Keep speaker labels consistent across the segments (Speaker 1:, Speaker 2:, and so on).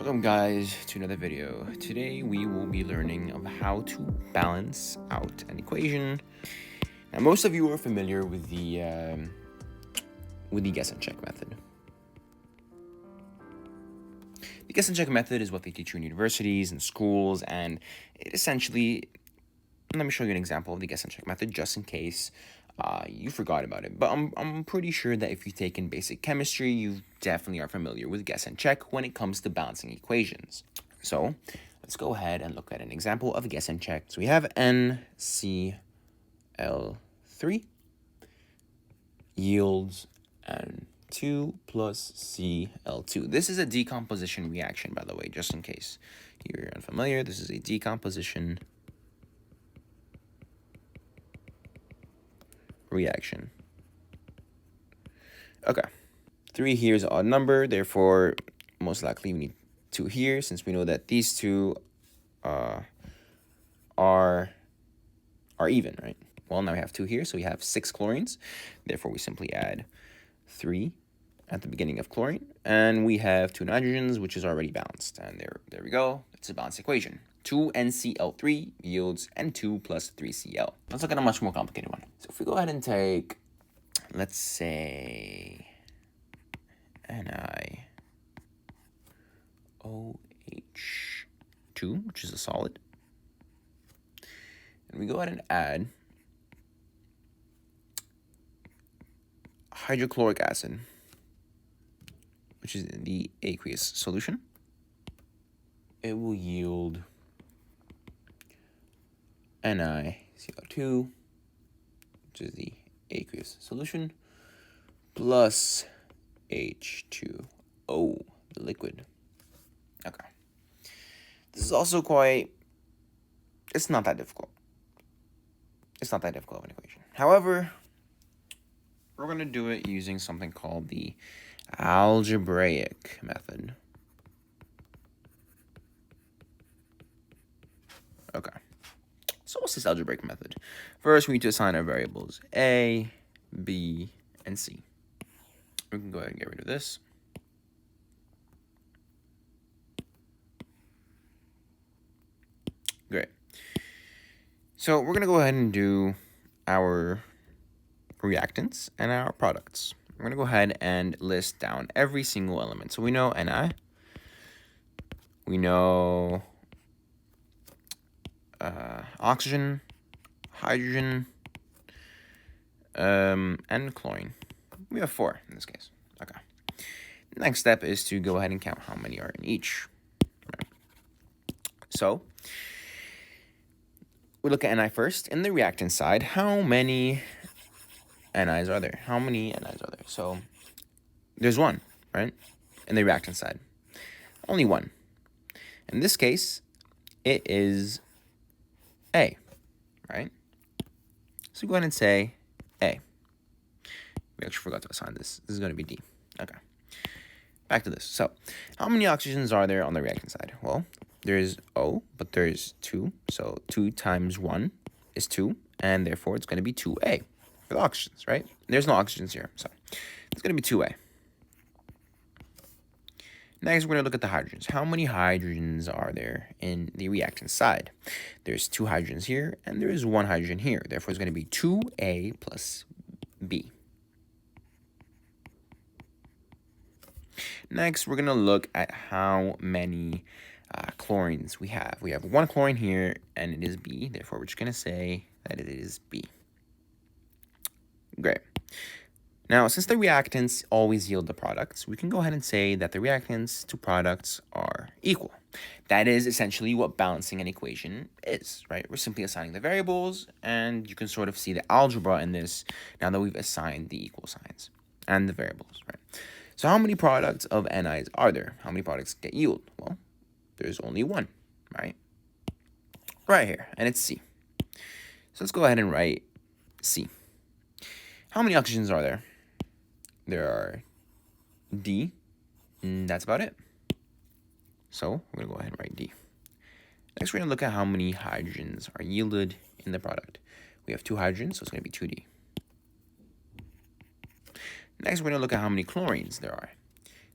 Speaker 1: Welcome guys to another video. Today we will be learning of how to balance out an equation. Now most of you are familiar with the guess and check method. The guess and check method is what they teach you in universities and schools, and it essentially, let me show you an example of the guess and check method just in case you forgot about it. But I'm pretty sure that if you've taken basic chemistry, you definitely are familiar with guess and check when it comes to balancing equations. So let's go ahead and look at an example of guess and check. So we have NCl3 yields N2 plus Cl2. This is a decomposition reaction, by the way, just in case you're unfamiliar. This is a decomposition reaction. Okay, 3 here is an odd number, therefore most likely we need 2 here, since we know that these two are even, right? Well, now we have 2 here, so we have 6 chlorines. Therefore, we simply add 3 at the beginning of chlorine, and we have 2 nitrogens, which is already balanced. And there we go. It's a balanced equation. 2NCl3 yields N2 plus 3Cl. Let's look at a much more complicated one. So if we go ahead and take, let's say, NiOH2, which is a solid. And we go ahead and add hydrochloric acid, which is in the aqueous solution. It will yield NiCl2, which is the aqueous solution, plus H2O, the liquid. Okay. This is also it's not that difficult. It's not that difficult of an equation. However, we're going to do it using something called the algebraic method. Okay. So what's this algebraic method? First, we need to assign our variables A, B, and C. We can go ahead and get rid of this. Great. So we're going to go ahead and do our reactants and our products. We're going to go ahead and list down every single element. So we know Ni, we know oxygen, hydrogen, and chlorine. We have 4 in this case. Okay. Next step is to go ahead and count how many are in each. Right. So we look at Ni first. In the reactant side, how many Ni's are there? How many Ni's are there? So there's 1, right? In the reactant side. Only 1. In this case, it is A, right? So go ahead and say A. We actually forgot to assign this. This is going to be D. Okay. Back to this. So how many oxygens are there on the reactant side? Well, there's O, but there's 2. So 2 times 1 is 2, and therefore it's going to be 2A for the oxygens, right? There's no oxygens here, so it's going to be 2A. Next, we're going to look at the hydrogens. How many hydrogens are there in the reactant side? There's 2 hydrogens here, and there is 1 hydrogen here. Therefore, it's going to be 2A plus B. Next, we're going to look at how many chlorines we have. We have 1 chlorine here, and it is B. Therefore, we're just going to say that it is B. Great. Now, since the reactants always yield the products, we can go ahead and say that the reactants to products are equal. That is essentially what balancing an equation is, right? We're simply assigning the variables, and you can sort of see the algebra in this now that we've assigned the equal signs and the variables, right? So how many products of Ni's are there? How many products get yield? Well, there's only 1, right? Right here, and it's C. So let's go ahead and write C. How many oxygens are there? There are D, and that's about it. So we're going to go ahead and write D. Next, we're going to look at how many hydrogens are yielded in the product. We have 2 hydrogens, so it's going to be 2D. Next, we're going to look at how many chlorines there are.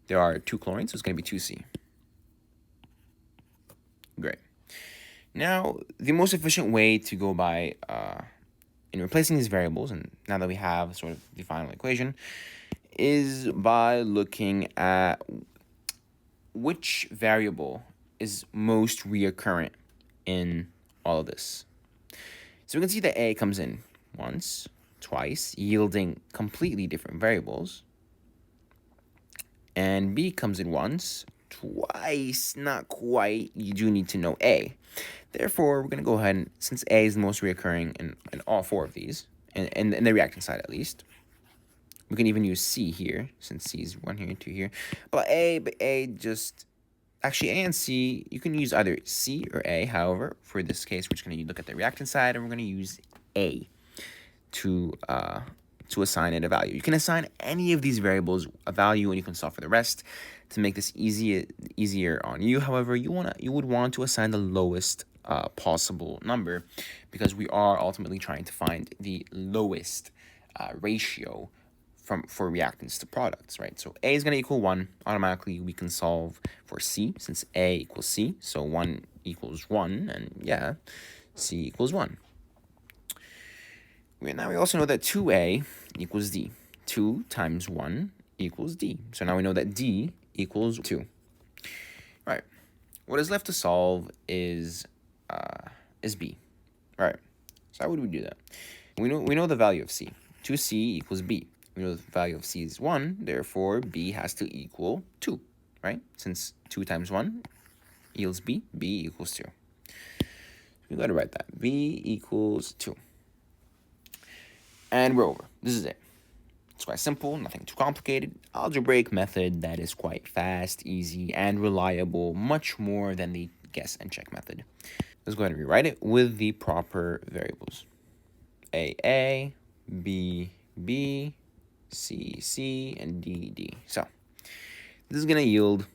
Speaker 1: There are 2 chlorines, so it's going to be 2C. Now, the most efficient way to go by in replacing these variables, and now that we have sort of the final equation, is by looking at which variable is most reoccurrent in all of this. So we can see that A comes in once, twice, yielding completely different variables. And B comes in once, twice, not quite. You do need to know A. Therefore, we're going to go ahead and, since A is the most reoccurring in all four of these, in the reactant side at least, we can even use C here, since C is 1 here, 2 here. But A just, actually A and C, you can use either C or A. However, for this case, we're just going to look at the reactant side, and we're going to use A to assign it a value. You can assign any of these variables a value, and you can solve for the rest to make this easier on you. However, you would want to assign the lowest possible number, because we are ultimately trying to find the lowest ratio for reactants to products, right? So A is going to equal 1. Automatically, we can solve for C, since A equals C. So 1 equals 1, and yeah, C equals 1. Now we also know that 2A equals D. 2 times 1 equals D. So now we know that D equals 2. Right. What is left to solve is B. Right. So how would we do that? We know the value of C. 2C equals B. We know the value of C is 1. Therefore, B has to equal 2. Right? Since 2 times 1 yields B, B equals 2. We got to write that. B equals 2. And we're over. This is it. It's quite simple, nothing too complicated. Algebraic method that is quite fast, easy, and reliable, much more than the guess and check method. Let's go ahead and rewrite it with the proper variables. A, B, C, and D. So this is going to yield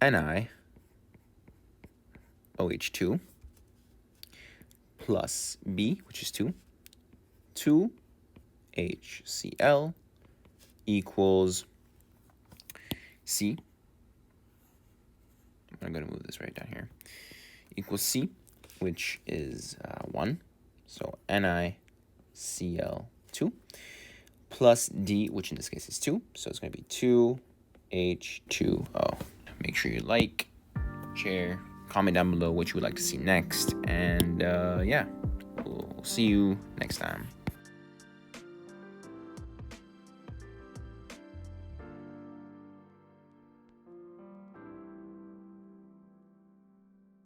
Speaker 1: NiOH2 plus B, which is 2 HCl equals C. I'm going to move this right down here. Equals C, which is 1. So NiCl2 plus D, which in this case is 2. So it's going to be 2H2O. Make sure you like, share, comment down below what you would like to see next. And yeah, we'll see you next time.